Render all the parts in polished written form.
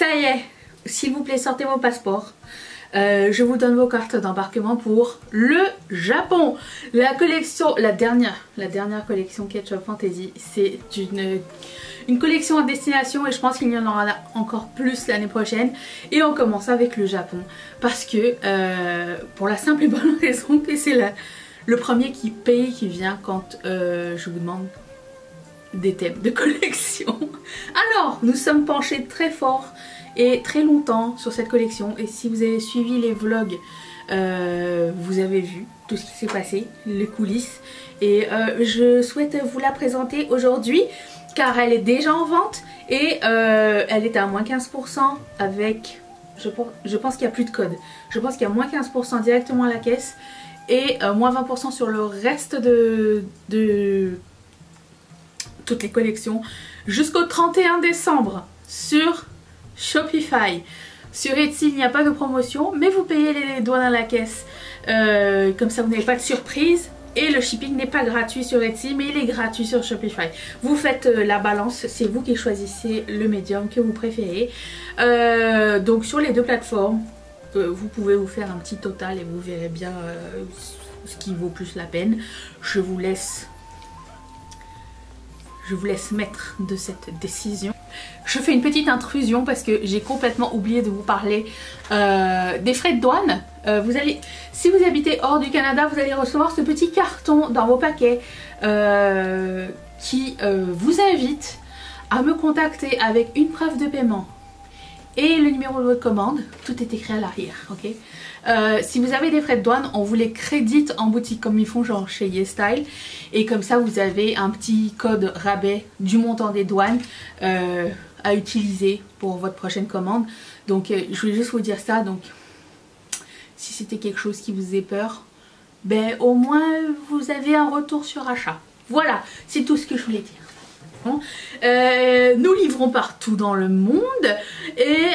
Ça y est, s'il vous plaît, sortez vos passeports. Je vous donne vos cartes d'embarquement pour le Japon. La collection, la dernière collection Ketchup Fantasy, c'est une collection à destination et je pense qu'il y en aura encore plus l'année prochaine. Et on commence avec le Japon parce que pour la simple et bonne raison que c'est le premier pays qui vient quand je vous demande des thèmes de collection. Alors, nous sommes penchés très fort et très longtemps sur cette collection et si vous avez suivi les vlogs, vous avez vu tout ce qui s'est passé, les coulisses et je souhaite vous la présenter aujourd'hui car elle est déjà en vente et elle est à moins 15% avec, je pense qu'il n'y a plus de code, je pense qu'il y a moins 15% directement à la caisse et moins 20% sur le reste de toutes les collections jusqu'au 31 décembre sur Shopify. Sur Etsy il n'y a pas de promotion mais vous payez les douanes à la caisse, comme ça vous n'avez pas de surprise et le shipping n'est pas gratuit sur Etsy mais il est gratuit sur Shopify. Vous faites la balance, c'est vous qui choisissez le médium que vous préférez. Donc sur les deux plateformes vous pouvez vous faire un petit total et vous verrez bien ce qui vaut plus la peine. Je vous laisse maître de cette décision. Je fais une petite intrusion parce que j'ai complètement oublié de vous parler des frais de douane. Si vous habitez hors du Canada, vous allez recevoir ce petit carton dans vos paquets qui vous invite à me contacter avec une preuve de paiement et le numéro de votre commande. Tout est écrit à l'arrière, ok? Si vous avez des frais de douane, on vous les crédite en boutique comme ils font genre chez YesStyle et comme ça vous avez un petit code rabais du montant des douanes à utiliser pour votre prochaine commande. Donc je voulais juste vous dire ça. Donc si c'était quelque chose qui vous faisait peur, ben au moins vous avez un retour sur achat. Voilà, c'est tout ce que je voulais dire. Nous livrons partout dans le monde et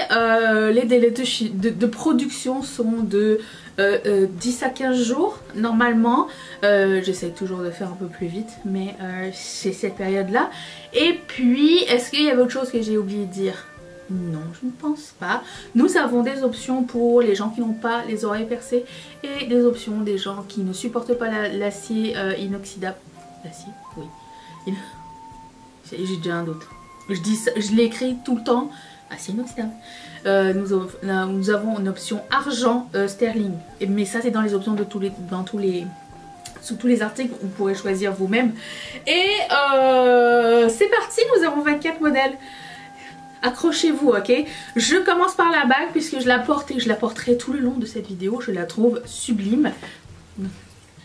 les délais de production sont de 10 à 15 jours normalement. J'essaie toujours de faire un peu plus vite mais c'est cette période là. Et puis est-ce qu'il y avait autre chose que j'ai oublié de dire? Non, je ne pense pas. Nous avons des options pour les gens qui n'ont pas les oreilles percées et des options des gens qui ne supportent pas l'acier inoxydable. L'acier? Oui. J'ai déjà un doute. Je l'écris tout le temps. Ah, c'est inoxydable. Nous avons une option argent sterling. Mais ça, c'est dans les options de sous tous les articles. Vous pourrez choisir vous-même. Et c'est parti. Nous avons 24 modèles. Accrochez-vous, ok? Je commence par la bague puisque je la porte et je la porterai tout le long de cette vidéo. Je la trouve sublime.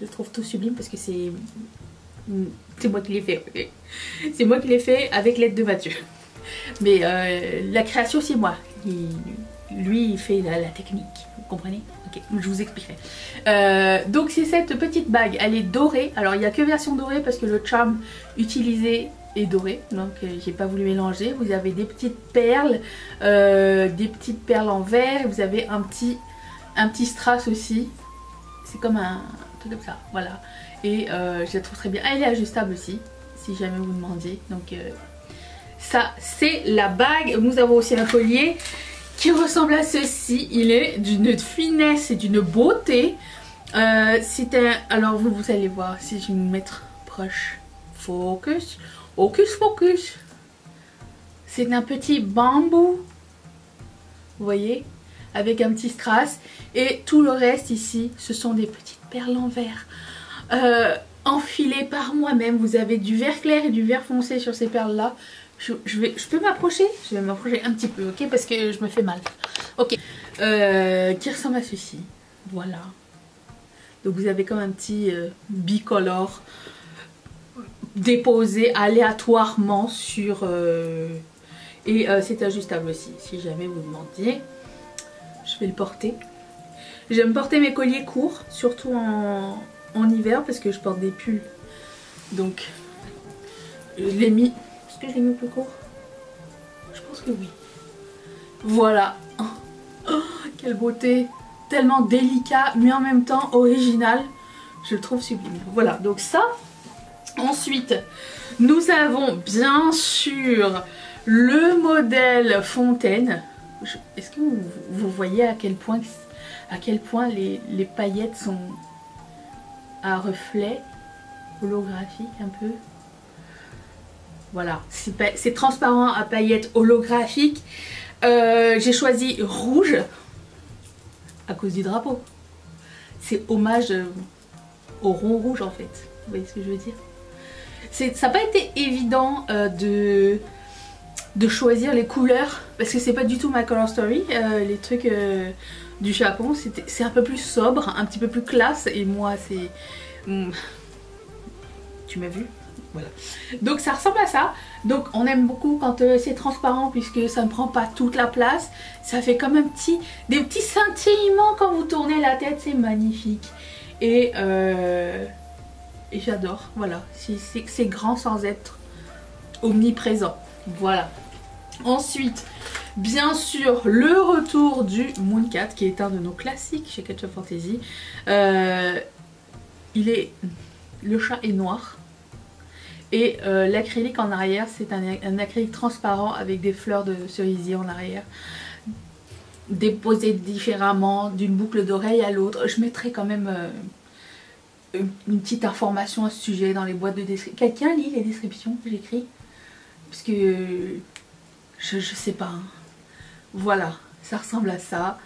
Je trouve tout sublime parce que c'est moi qui l'ai fait, okay. C'est moi qui l'ai fait avec l'aide de Mathieu. Mais la création c'est moi. Lui il fait la technique, vous comprenez? Ok, je vous expliquerai. Donc c'est cette petite bague, elle est dorée. Alors il n'y a que version dorée parce que le charm utilisé est doré. Donc j'ai pas voulu mélanger. Vous avez des petites perles en verre. Vous avez un petit strass aussi. C'est comme un truc comme ça, voilà. Et je la trouve très bien. Elle est ajustable aussi, si jamais vous demandiez. Donc ça c'est la bague. Nous avons aussi un collier qui ressemble à ceci. Il est d'une finesse et d'une beauté. Alors vous allez voir si je vais me mettre proche. Focus. Focus, focus. C'est un petit bambou. Vous voyez? Avec un petit strass. Et tout le reste ici, ce sont des petites perles en verre. Enfilées par moi-même. Vous avez du vert clair et du vert foncé sur ces perles là. Je peux m'approcher? Je vais m'approcher un petit peu, ok, parce que je me fais mal. Ok, qui ressemble à ceci. Voilà. Donc vous avez comme un petit bicolore déposé aléatoirement sur et c'est ajustable aussi si jamais vous demandiez. Je vais le porter. J'aime porter mes colliers courts, surtout en hiver parce que je porte des pulls. Donc je l'ai mis. Est-ce que je l'ai mis plus court? Je pense que oui. Voilà. Oh, quelle beauté. Tellement délicat mais en même temps original. Je le trouve sublime. Voilà, donc ça. Ensuite, nous avons bien sûr le modèle Fontaine. Est-ce que vous voyez à quel point les paillettes sont à reflet holographique un peu? Voilà, c'est transparent à paillettes holographiques. J'ai choisi rouge à cause du drapeau. C'est hommage au rond rouge en fait. Vous voyez ce que je veux dire? Ça n'a pas été évident de choisir les couleurs parce que c'est pas du tout ma color story. Les trucs du Japon, c'est un peu plus sobre, un petit peu plus classe, et moi c'est... Tu m'as vu? Voilà. Donc ça ressemble à ça. Donc on aime beaucoup quand c'est transparent puisque ça ne prend pas toute la place. Ça fait comme des petits scintillements quand vous tournez la tête, c'est magnifique. Et j'adore, voilà. C'est grand sans être omniprésent. Voilà. Ensuite, bien sûr, le retour du Mooncat qui est un de nos classiques chez Ketchup Fantasy. Le chat est noir. Et l'acrylique en arrière, c'est un acrylique transparent avec des fleurs de cerisier en arrière. Déposé différemment d'une boucle d'oreille à l'autre. Je mettrai quand même une petite information à ce sujet dans les boîtes de description. Quelqu'un lit les descriptions que j'écris? Parce que je sais pas. Hein. Voilà, ça ressemble à ça.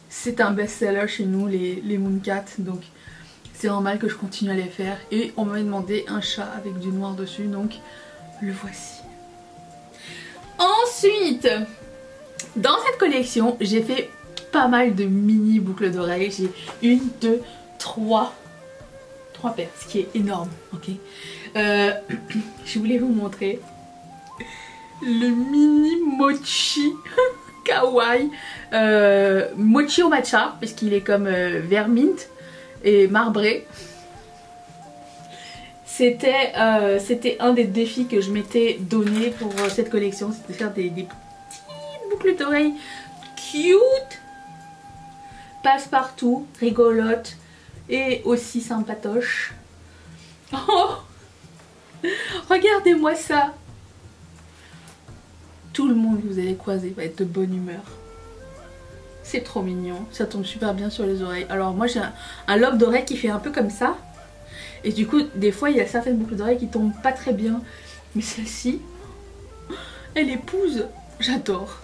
C'est un best-seller chez nous, les Mooncat. Donc c'est normal que je continue à les faire. Et on m'a demandé un chat avec du noir dessus, donc le voici. Ensuite, dans cette collection, j'ai fait pas mal de mini boucles d'oreilles. J'ai 1, 2, 3 paires, ce qui est énorme, ok. Je voulais vous montrer le mini mochi kawaii. Mochi au matcha, parce qu'il est comme vert mint et marbré. C'était un des défis que je m'étais donné pour cette collection, c'était de faire des petites boucles d'oreilles cute, passe-partout, rigolote et aussi sympatoche. Oh, regardez-moi ça. Tout le monde que vous allez croiser va être de bonne humeur. C'est trop mignon, ça tombe super bien sur les oreilles. Alors moi j'ai un lobe d'oreille qui fait un peu comme ça. Et du coup des fois il y a certaines boucles d'oreilles qui tombent pas très bien. Mais celle-ci, elle épouse, j'adore.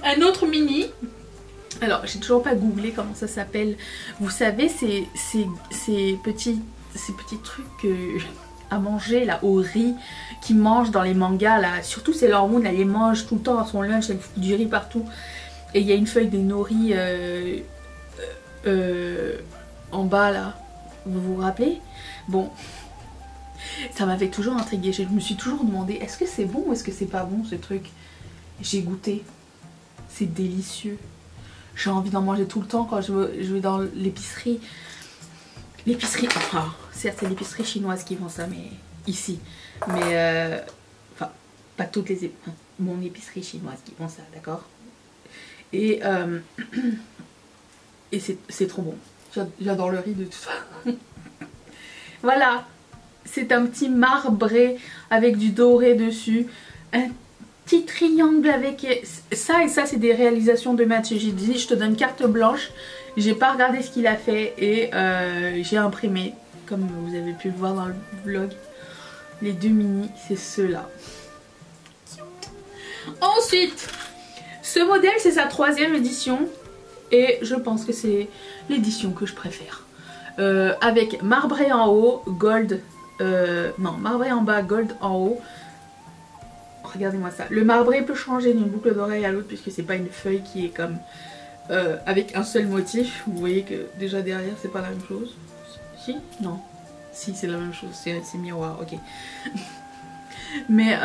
Un autre mini. Alors j'ai toujours pas googlé comment ça s'appelle. Vous savez ces petits trucs à manger là au riz qu'ils mangent dans les mangas là. Surtout Sailor Moon, elle les mange tout le temps à son lunch, elle fout du riz partout. Et il y a une feuille de nori en bas là, vous vous rappelez? Bon, ça m'avait toujours intriguée. Je me suis toujours demandé, est-ce que c'est bon ou est-ce que c'est pas bon ce truc? J'ai goûté, c'est délicieux. J'ai envie d'en manger tout le temps quand je vais dans l'épicerie. L'épicerie, enfin, certes c'est l'épicerie chinoise qui vend ça, mais ici. Mais, enfin, pas toutes les épiceries, mon épicerie chinoise qui vend ça, d'accord? Et c'est trop bon. J'adore le riz de toute façon. Voilà. C'est un petit marbré avec du doré dessus. Un petit triangle avec ça, et ça c'est des réalisations de Mathieu. J'ai dit je te donne carte blanche. J'ai pas regardé ce qu'il a fait et j'ai imprimé. Comme vous avez pu le voir dans le vlog. Les deux mini, c'est ceux-là. Ensuite, ce modèle c'est sa 3e édition et je pense que c'est l'édition que je préfère. Avec marbré en haut, gold, non marbré en bas, gold en haut. Regardez-moi ça. Le marbré peut changer d'une boucle d'oreille à l'autre puisque c'est pas une feuille qui est comme avec un seul motif. Vous voyez que déjà derrière c'est pas la même chose. Si? Non. Si c'est la même chose, c'est miroir, ok. Mais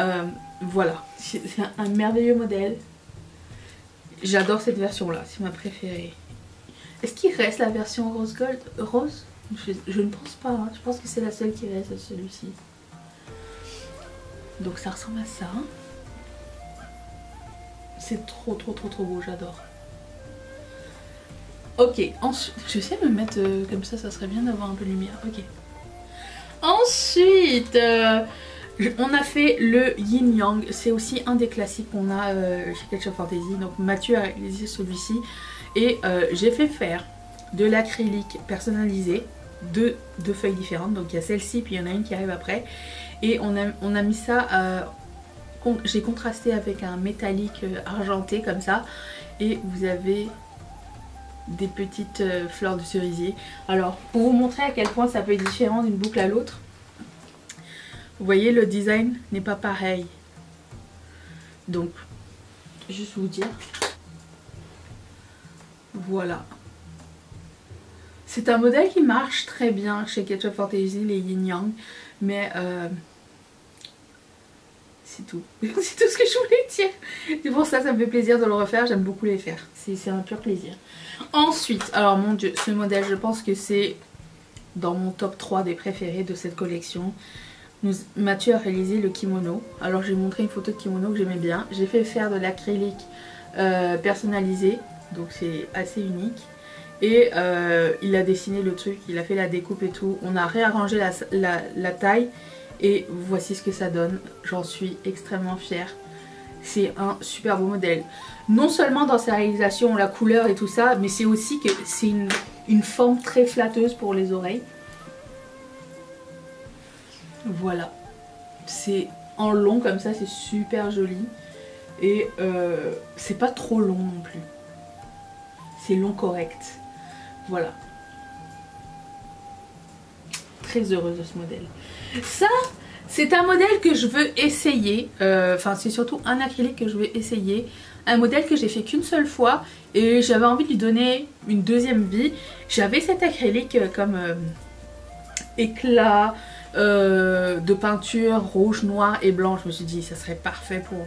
voilà, c'est un merveilleux modèle. J'adore cette version là, c'est ma préférée. Est-ce qu'il reste la version rose gold? Rose? Je ne pense pas, hein. Je pense que c'est la seule qui reste, celui-ci. Donc ça ressemble à ça. C'est trop beau, j'adore. Ok, ensuite, je sais me mettre comme ça serait bien d'avoir un peu de lumière. Ok. Ensuite, On a fait le Yin Yang, c'est aussi un des classiques qu'on a chez Ketchup Fantasy. Donc Mathieu a réalisé celui-ci et j'ai fait faire de l'acrylique personnalisé, deux feuilles différentes. Donc il y a celle-ci puis il y en a une qui arrive après. Et on a mis ça, j'ai contrasté avec un métallique argenté comme ça. Et vous avez des petites fleurs de cerisier. Alors pour vous montrer à quel point ça peut être différent d'une boucle à l'autre. Vous voyez, le design n'est pas pareil. Donc, juste vous dire. Voilà. C'est un modèle qui marche très bien chez Ketchup Fantasy, les Yin Yang. Mais c'est tout. C'est tout ce que je voulais dire. C'est pour ça me fait plaisir de le refaire. J'aime beaucoup les faire. C'est un pur plaisir. Ensuite, alors mon dieu, ce modèle, je pense que c'est dans mon top 3 des préférés de cette collection. Mathieu a réalisé le kimono. Alors j'ai montré une photo de kimono que j'aimais bien. J'ai fait faire de l'acrylique personnalisé, donc c'est assez unique. Et il a dessiné le truc, il a fait la découpe et tout. On a réarrangé la taille et voici ce que ça donne. J'en suis extrêmement fière. C'est un super beau modèle. Non seulement dans sa réalisation, la couleur et tout ça, mais c'est aussi que c'est une forme très flatteuse pour les oreilles. Voilà, c'est en long comme ça, c'est super joli et c'est pas trop long non plus, c'est long correct. Voilà, très heureuse de ce modèle. Ça, c'est un modèle que je veux essayer, enfin c'est surtout un acrylique que je veux essayer, un modèle que j'ai fait qu'une seule fois et j'avais envie de lui donner une deuxième vie. J'avais cet acrylique comme éclat de peinture rouge, noir et blanc. Je me suis dit ça serait parfait pour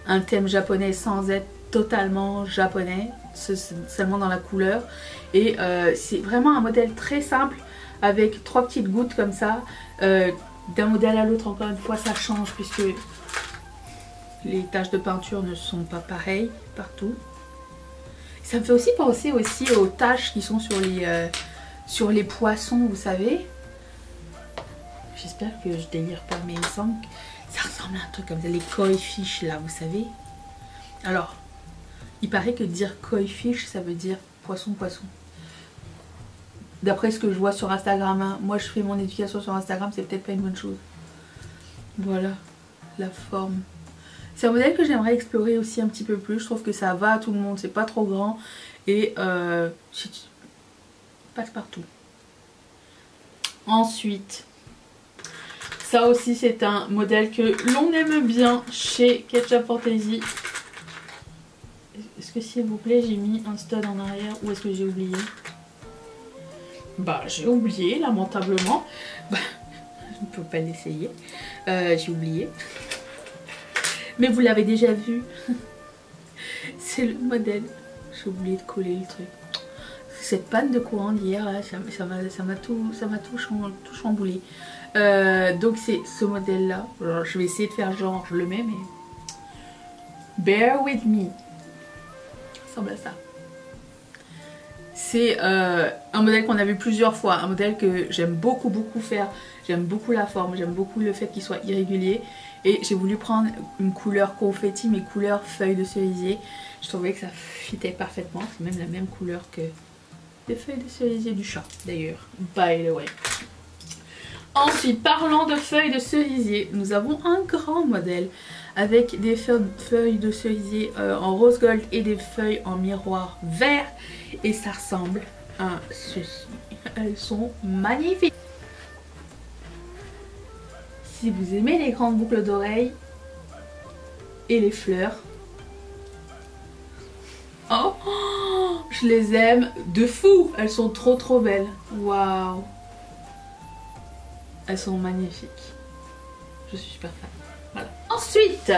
un thème japonais sans être totalement japonais, seulement dans la couleur. Et c'est vraiment un modèle très simple avec 3 petites gouttes comme ça. D'un modèle à l'autre, encore une fois, ça change puisque les taches de peinture ne sont pas pareilles partout. Ça me fait aussi penser aussi aux taches qui sont sur les poissons, vous savez. J'espère que je délire pas, mais il me semble que ça ressemble à un truc comme ça, les koi fish là, vous savez. Alors, il paraît que dire koi fish, ça veut dire poisson. D'après ce que je vois sur Instagram, hein. Moi je fais mon éducation sur Instagram, c'est peut-être pas une bonne chose. Voilà, la forme. C'est un modèle que j'aimerais explorer aussi un petit peu plus. Je trouve que ça va à tout le monde, c'est pas trop grand et passe partout. Ensuite, ça aussi c'est un modèle que l'on aime bien chez Ketchup Fantasy. Est-ce que s'il vous plaît j'ai mis un stud en arrière ou est-ce que j'ai oublié? Bah j'ai oublié lamentablement. Bah, je ne peux pas l'essayer. J'ai oublié. Mais vous l'avez déjà vu. C'est le modèle. J'ai oublié de coller le truc. Cette panne de courant d'hier, ça m'a tout chamboulé. Donc c'est ce modèle là. Alors, je vais essayer de faire genre je le mets mais bear with me. Ça ressemble à ça. C'est un modèle qu'on a vu plusieurs fois, un modèle que j'aime beaucoup faire. J'aime beaucoup la forme, j'aime beaucoup le fait qu'il soit irrégulier. Et j'ai voulu prendre une couleur confetti, mais couleur feuille de cerisier. Je trouvais que ça fitait parfaitement, c'est même la même couleur que les feuilles de cerisier du chat d'ailleurs, by the way. Ensuite, parlant de feuilles de cerisier, nous avons un grand modèle avec des feuilles de cerisier en rose gold et des feuilles en miroir vert. Et ça ressemble à ceci. Elles sont magnifiques. Si vous aimez les grandes boucles d'oreilles et les fleurs, oh, je les aime de fou. Elles sont trop belles. Waouh. Elles sont magnifiques. Je suis super fan. Voilà. Ensuite,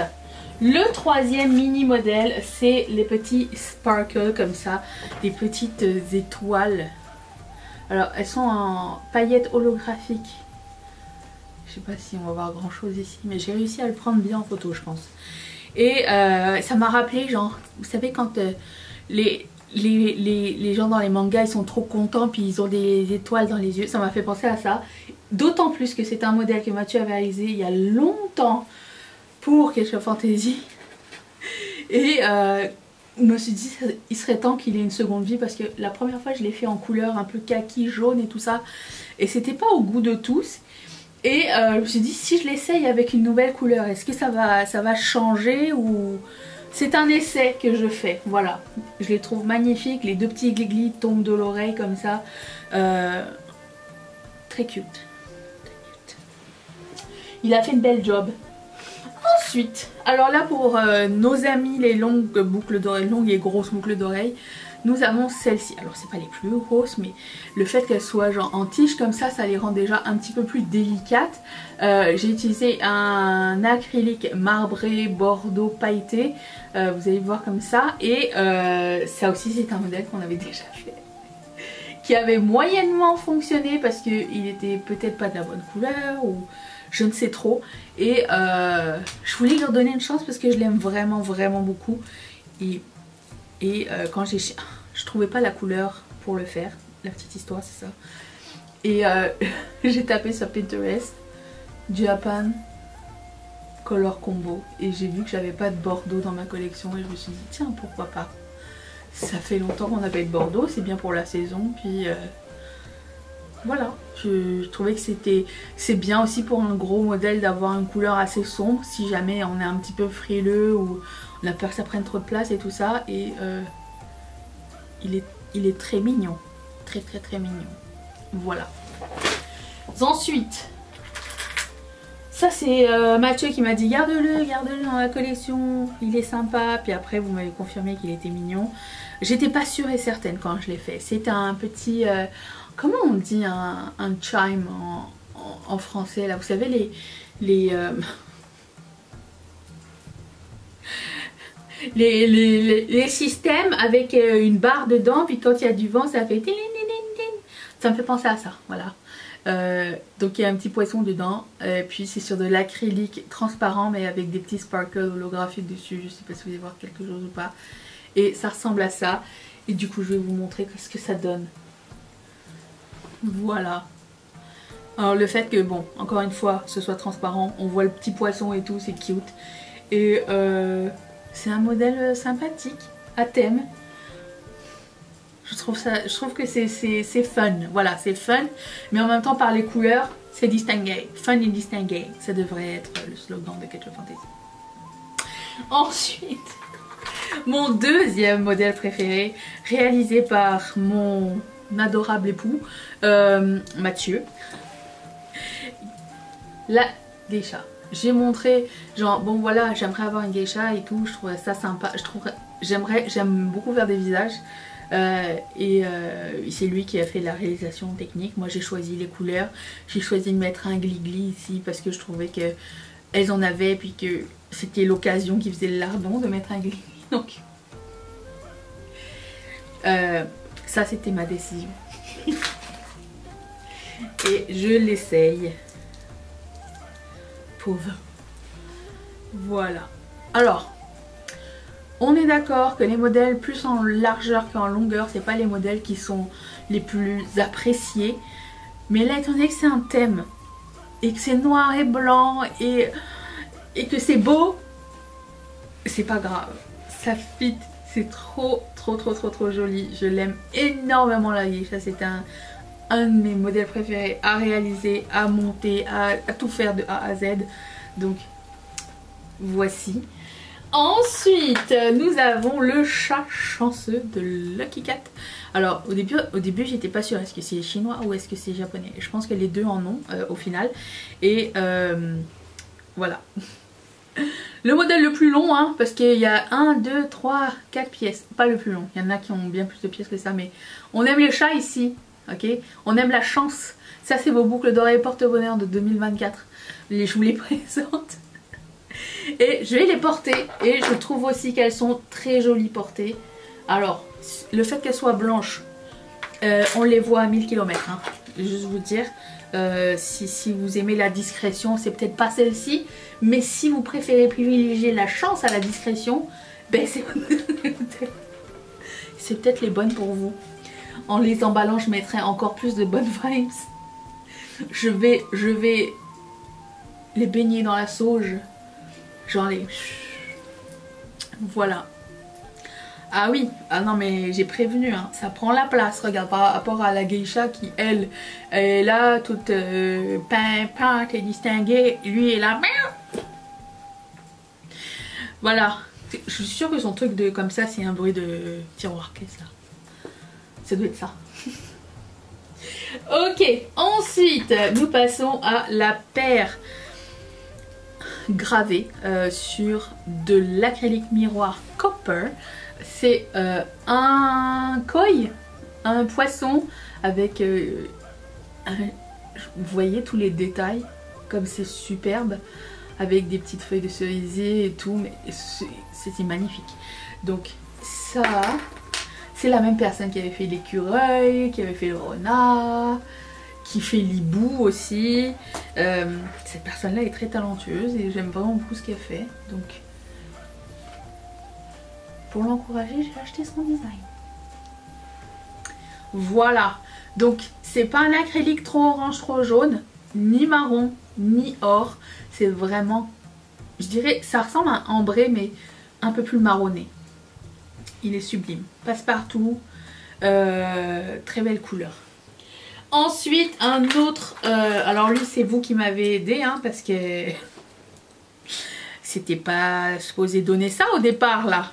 le troisième mini modèle, c'est les petits sparkles comme ça, des petites étoiles. Alors, elles sont en paillettes holographiques. Je sais pas si on va voir grand chose ici, mais j'ai réussi à le prendre bien en photo, je pense. Et ça m'a rappelé, genre, vous savez, quand les gens dans les mangas, ils sont trop contents, puis ils ont des étoiles dans les yeux. Ça m'a fait penser à ça. D'autant plus que c'est un modèle que Mathieu avait réalisé il y a longtemps pour Ketchup Fantasy. Et je me suis dit il serait temps qu'il ait une seconde vie parce que la première fois je l'ai fait en couleur un peu kaki, jaune et tout ça. Et c'était pas au goût de tous. Et je me suis dit si je l'essaye avec une nouvelle couleur, est-ce que ça va changer ou... C'est un essai que je fais, voilà. Je les trouve magnifiques, les deux petits gliglis tombent de l'oreille comme ça. Très cute. Il a fait une belle job. Ensuite, alors là pour nos amis les longues boucles d'oreilles, longues et grosses boucles d'oreilles, nous avons celle-ci. Alors c'est pas les plus grosses, mais le fait qu'elles soient genre en tige comme ça les rend déjà un petit peu plus délicates. J'ai utilisé un acrylique marbré bordeaux pailleté, vous allez voir comme ça. Et ça aussi c'est un modèle qu'on avait déjà fait, qui avait moyennement fonctionné parce qu'il était peut-être pas de la bonne couleur ou je ne sais trop. Et je voulais leur donner une chance parce que je l'aime vraiment beaucoup. Et quand je trouvais pas la couleur pour le faire, la petite histoire c'est ça. Et j'ai tapé sur Pinterest Japan Color Combo et j'ai vu que j'avais pas de bordeaux dans ma collection et je me suis dit tiens pourquoi pas. Ça fait longtemps qu'on n'a pas eu de bordeaux, c'est bien pour la saison, puis voilà, je trouvais que c'est bien aussi pour un gros modèle d'avoir une couleur assez sombre si jamais on est un petit peu frileux ou on a peur que ça prenne trop de place et tout ça. Et il est très mignon, très mignon. Voilà. Ensuite, ça c'est Mathieu qui m'a dit garde-le dans la collection, il est sympa. Puis après vous m'avez confirmé qu'il était mignon. J'étais pas sûre et certaine quand je l'ai fait. C'est un petit, comment on dit un chime en français là, vous savez les systèmes avec une barre dedans, puis quand il y a du vent ça fait ting, ting, ting, ting. Ça me fait penser à ça, voilà. Donc il y a un petit poisson dedans, puis c'est sur de l'acrylique transparent mais avec des petits sparkles holographiques dessus. Je sais pas si vous allez voir quelque chose ou pas. Et ça ressemble à ça. Et du coup je vais vous montrer ce que ça donne. Voilà. Alors le fait que bon, encore une fois, ce soit transparent, on voit le petit poisson et tout, c'est cute. Et c'est un modèle sympathique, à thème. Je trouve que c'est fun. Voilà, c'est fun. Mais en même temps, par les couleurs, c'est distingué. Fun et distingué. Ça devrait être le slogan de Ketchup Fantasy. Ensuite, mon deuxième modèle préféré, réalisé par mon adorable époux, Mathieu. La geisha. J'ai montré, genre, bon voilà, j'aimerais avoir une geisha et tout, je trouverais ça sympa. J'aime beaucoup faire des visages. C'est lui qui a fait la réalisation technique. Moi j'ai choisi les couleurs, j'ai choisi de mettre un glis-glis ici parce que je trouvais que elles en avaient, puis que c'était l'occasion qui faisait le lardon de mettre un glis-glis. Donc ça c'était ma décision. Et je l'essaye. Pauvre. Voilà. Alors, on est d'accord que les modèles plus en largeur qu'en longueur, c'est pas les modèles qui sont les plus appréciés. Mais là, étant donné que c'est un thème et que c'est noir et blanc et que c'est beau, c'est pas grave. Ça fit, c'est trop joli. Je l'aime énormément la geisha. C'est un de mes modèles préférés à réaliser, à monter, à tout faire de A à Z. Donc, voici. Ensuite, nous avons le chat chanceux de Lucky Cat. Alors, au début j'étais pas sûre, est-ce que c'est chinois ou est-ce que c'est japonais? Je pense que les deux en ont au final. Et voilà. Le modèle le plus long, hein, parce qu'il y a 1, 2, 3, 4 pièces. Pas le plus long, il y en a qui ont bien plus de pièces que ça, mais on aime les chats ici. Ok, on aime la chance. Ça c'est vos boucles d'oreilles porte-bonheur de 2024. Je vous les présente. Et je vais les porter. Et je trouve aussi qu'elles sont très jolies portées. Alors, le fait qu'elles soient blanches, on les voit à 1000 km. Hein. Juste vous dire. Si vous aimez la discrétion, c'est peut-être pas celle-ci. Mais si vous préférez privilégier la chance à la discrétion, ben c'est peut-être les bonnes pour vous. En les emballant, je mettrai encore plus de bonnes vibes. je vais les baigner dans la sauge. Genre les... Voilà. Ah oui, ah non mais j'ai prévenu, hein, ça prend la place, regarde, par rapport à la geisha qui, elle, est là, toute peinte et distinguée, lui est là. Voilà, je suis sûre que son truc de comme ça, c'est un bruit de tiroir, qu'est-ce que ça doit être ça. Ok, ensuite, nous passons à la paire gravée sur de l'acrylique miroir copper. C'est un koi, un poisson avec... vous voyez tous les détails, comme c'est superbe, avec des petites feuilles de cerisier et tout, mais c'est magnifique. Donc ça, c'est la même personne qui avait fait l'écureuil, qui avait fait le renard, qui fait l'hibou aussi. Cette personne-là est très talentueuse et j'aime vraiment beaucoup ce qu'elle fait. Donc... pour l'encourager, j'ai acheté son design. Voilà. Donc, c'est pas un acrylique trop orange, trop jaune, ni marron, ni or. C'est vraiment, je dirais, ça ressemble à un ambré, mais un peu plus marronné. Il est sublime. Passe-partout. Très belle couleur. Ensuite, un autre... alors lui, c'est vous qui m'avez aidé, hein, parce que... c'était pas supposé donner ça au départ, là.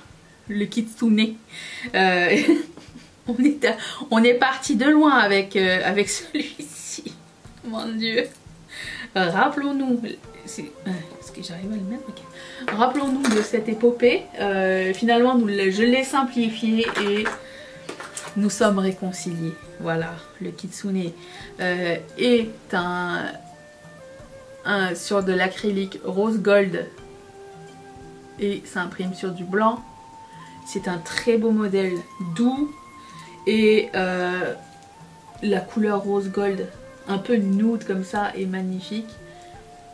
Le kitsune. On est parti de loin avec celui-ci. Mon Dieu. Rappelons-nous. Est-ce que j'arrive à le mettre? Okay. Rappelons-nous de cette épopée. Finalement, je l'ai simplifié et nous sommes réconciliés. Voilà, le kitsune est sur de l'acrylique rose gold et s'imprime sur du blanc. C'est un très beau modèle doux et la couleur rose gold un peu nude comme ça est magnifique.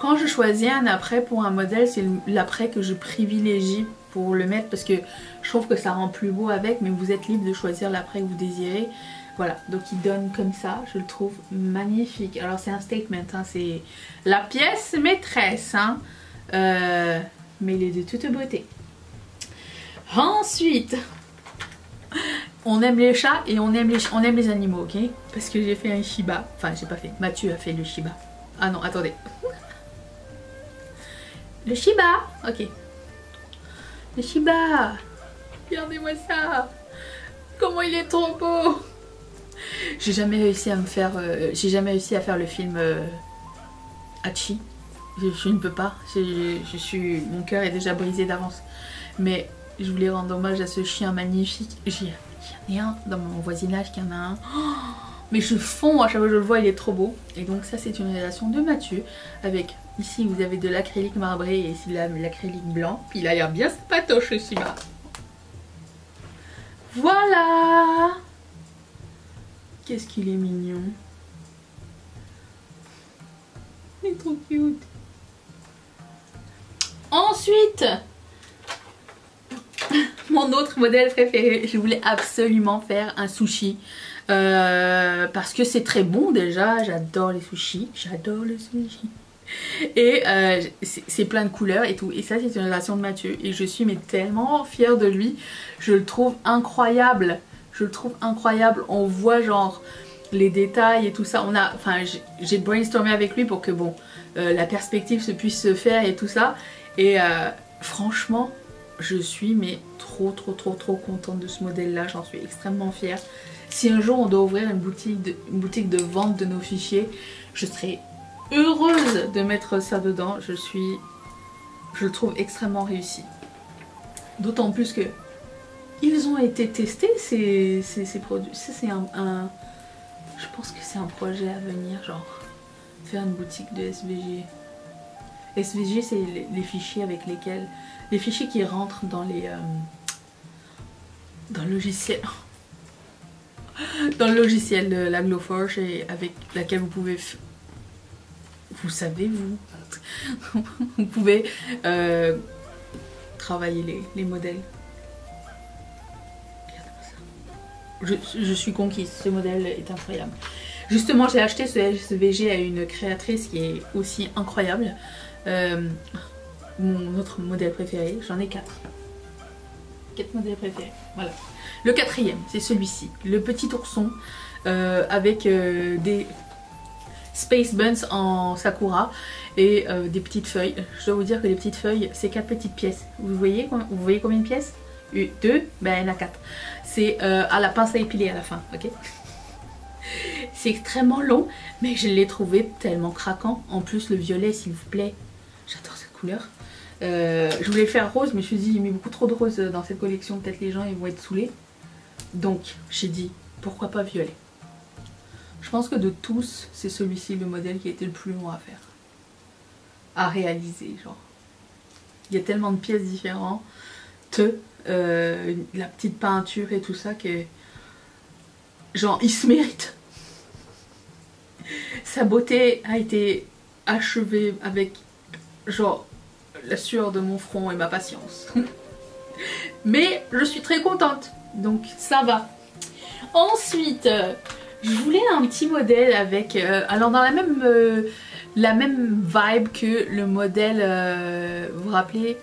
Quand je choisis un apprêt pour un modèle, c'est l'apprêt que je privilégie pour le mettre parce que je trouve que ça rend plus beau avec, mais vous êtes libre de choisir l'apprêt que vous désirez. Voilà, donc il donne comme ça, je le trouve magnifique. Alors c'est un statement, hein, c'est la pièce maîtresse, hein, mais il est de toute beauté. Ensuite, on aime les chats et on aime les animaux, ok? Parce que j'ai fait un Shiba. Enfin, j'ai pas fait. Mathieu a fait le Shiba. Ah non, attendez. Le Shiba, ok. Le Shiba. Regardez-moi ça. Comment il est trop beau. J'ai jamais réussi à me faire... j'ai jamais réussi à faire le film Hachi. Je ne peux pas. Mon cœur est déjà brisé d'avance. Mais... je voulais rendre hommage à ce chien magnifique. Il y en a un dans mon voisinage qui en a un. Oh, mais je fonds à chaque fois que je le vois, il est trop beau. Et donc ça c'est une réalisation de Mathieu. Avec ici vous avez de l'acrylique marbré et ici l'acrylique blanc. Puis il a l'air bien sympatoche aussi là. Voilà. Qu'est-ce qu'il est mignon. Il est trop cute. Ensuite... mon autre modèle préféré, je voulais absolument faire un sushi parce que c'est très bon déjà, j'adore les sushis, j'adore le sushi et c'est plein de couleurs et tout, et ça c'est une réalisation de Mathieu et je suis mais tellement fière de lui, je le trouve incroyable, on voit genre les détails et tout ça, j'ai brainstormé avec lui pour que bon la perspective se puisse se faire et tout ça et franchement je suis mais trop contente de ce modèle là, j'en suis extrêmement fière. Si un jour on doit ouvrir une boutique de vente de nos fichiers, je serai heureuse de mettre ça dedans. Je le trouve extrêmement réussi. D'autant plus que ils ont été testés ces produits. Ça c'est je pense que c'est un projet à venir, genre faire une boutique de SVG. SVG c'est les fichiers avec lesquels... les fichiers qui rentrent dans les dans le logiciel de la Glowforge et avec laquelle vous pouvez vous savez vous pouvez travailler les modèles. Regardez-moi ça. Je suis conquise, ce modèle est incroyable. Justement, j'ai acheté ce SVG à une créatrice qui est aussi incroyable. Mon autre modèle préféré, j'en ai 4. 4 modèles préférés, voilà. Le 4e, c'est celui-ci, le petit ourson avec des Space Buns en Sakura et des petites feuilles. Je dois vous dire que les petites feuilles, c'est 4 petites pièces. Vous voyez combien de pièces? 2, ben il y en a 4. C'est à la pince à épiler à la fin, ok? C'est extrêmement long, mais je l'ai trouvé tellement craquant. En plus, le violet, s'il vous plaît, j'adore cette couleur. Je voulais faire rose, mais je me suis dit, il met beaucoup trop de rose dans cette collection, peut-être les gens ils vont être saoulés. Donc, j'ai dit, pourquoi pas violet? Je pense que de tous, c'est celui-ci le modèle qui a été le plus long à faire. À réaliser, genre. Il y a tellement de pièces différentes. La petite peinture et tout ça que... Genre, il se mérite. Sa beauté a été achevée avec, genre, la sueur de mon front et ma patience. Mais je suis très contente, donc ça va. Ensuite, je voulais un petit modèle avec... alors dans la même vibe que le modèle, vous vous rappelez,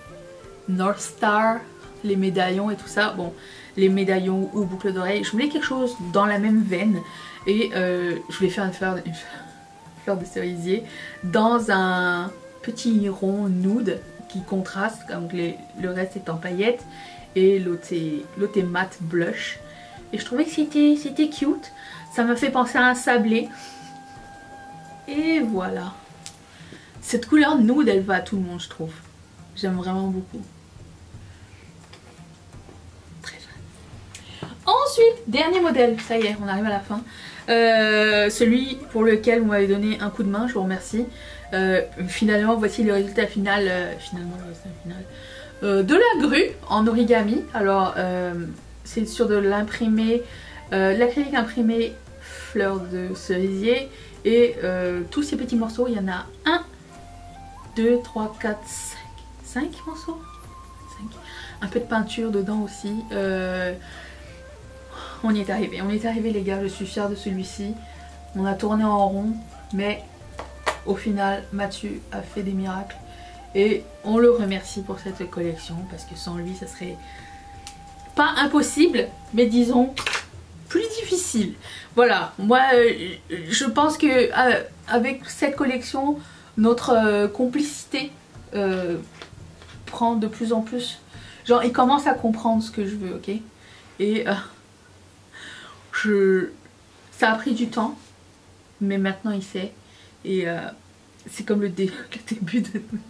North Star, les médaillons et tout ça. Bon, les médaillons ou boucles d'oreilles. Je voulais quelque chose dans la même veine. Et je voulais faire une fleur de cerisier dans un petit rond nude qui contraste, donc le reste est en paillettes et l'autre est mat blush. Et je trouvais que c'était cute. Ça me fait penser à un sablé. Et voilà. Cette couleur nude, elle va à tout le monde, je trouve. J'aime vraiment beaucoup. Très fan. Ensuite, dernier modèle. Ça y est, on arrive à la fin. Celui pour lequel vous m'avez donné un coup de main, je vous remercie. Finalement, voici le résultat final, de la grue en origami. Alors, c'est sur de l'imprimé, l'acrylique imprimé fleur de cerisier. Et tous ces petits morceaux, il y en a 1, 2, 3, 4, 5 morceaux. 5. Un peu de peinture dedans aussi. On y est arrivé les gars, je suis fière de celui-ci. On a tourné en rond, mais au final, Mathieu a fait des miracles. Et on le remercie pour cette collection, parce que sans lui, ça serait pas impossible, mais disons plus difficile. Voilà, moi je pense que avec cette collection, notre complicité prend de plus en plus. Genre, il commence à comprendre ce que je veux, ok? Et ça a pris du temps, mais maintenant il sait. Et c'est comme le début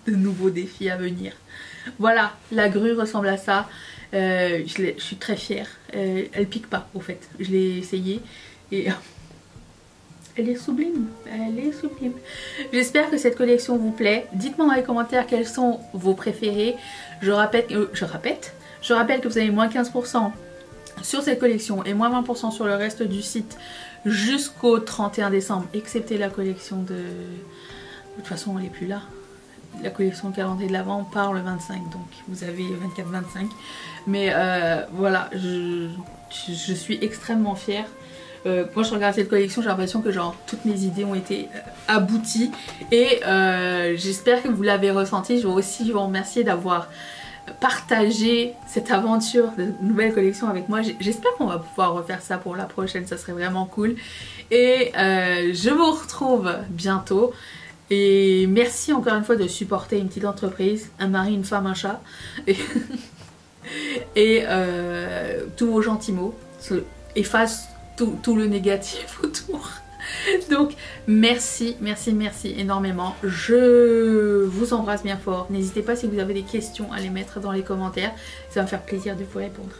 de nouveaux défis à venir. Voilà, la grue ressemble à ça. Je suis très fière. Elle pique pas, au fait. Je l'ai essayé et elle est sublime. Elle est sublime. J'espère que cette collection vous plaît. Dites-moi dans les commentaires quels sont vos préférés. Je rappelle que vous avez moins 15% sur cette collection et moins 20% sur le reste du site jusqu'au 31 décembre, excepté la collection de... De toute façon, elle n'est plus là. La collection calendrier de l'Avent part le 25, donc vous avez 24-25. Mais voilà, je suis extrêmement fière. Quand je regarde cette collection, j'ai l'impression que genre toutes mes idées ont été abouties. Et j'espère que vous l'avez ressenti. Je veux aussi vous remercier d'avoir partagé cette aventure de nouvelle collection avec moi. J'espère qu'on va pouvoir refaire ça pour la prochaine, ça serait vraiment cool. Et je vous retrouve bientôt. Et merci encore une fois de supporter une petite entreprise, un mari, une femme, un chat. Et tous vos gentils mots effacent tout le négatif autour. Donc merci, merci, merci énormément. Je vous embrasse bien fort. N'hésitez pas si vous avez des questions à les mettre dans les commentaires. Ça va me faire plaisir de vous répondre.